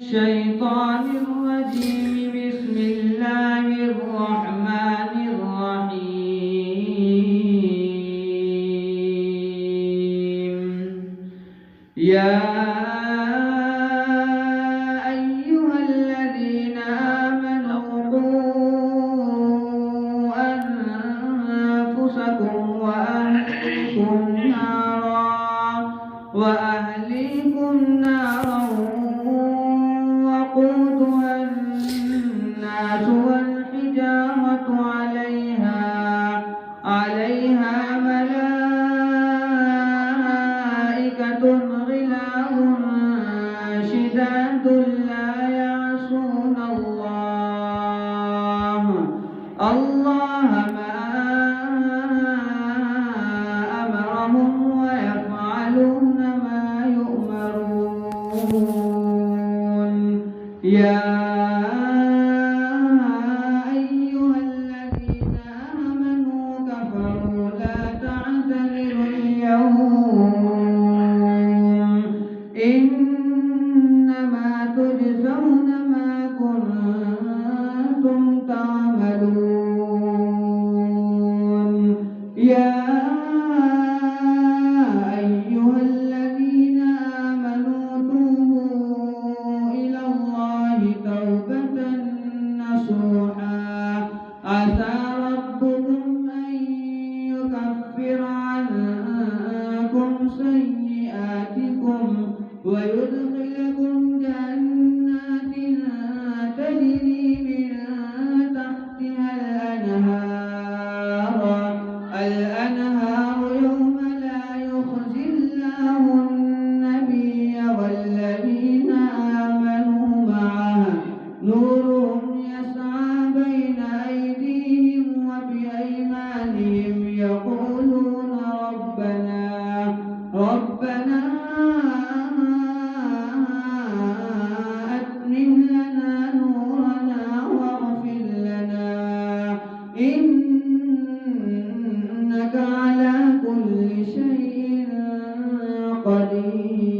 الشيطان الرجيم. بسم الله الرحمن الرحيم. يا أيها الذين آمنوا قوا أنفسكم وأهليكم نارا وقودها الناس والحجارة عليها ملائكة غلاظ شداد لا يعصون الله ما أمرهم ويفعلون ما يؤمرون. يا أيها الذين آمنوا كفروا لا تعتذروا اليوم إنما تجزون ما كنتم تعملون. يا أيها الذين آمنوا توبوا إلى الله توبة نصوحا عسى ربكم أن يكفر عنكم سيئاتكم ويدخلكم جنات تجري من تحتها الأنهار يوم لا يخزي الله النبي والذين آمنوا معه نورهم يسعى بين أيديهم وبأيمانهم يقولون ربنا أتمم لنا نورنا واغفر لنا إنك على كل شيء قدير.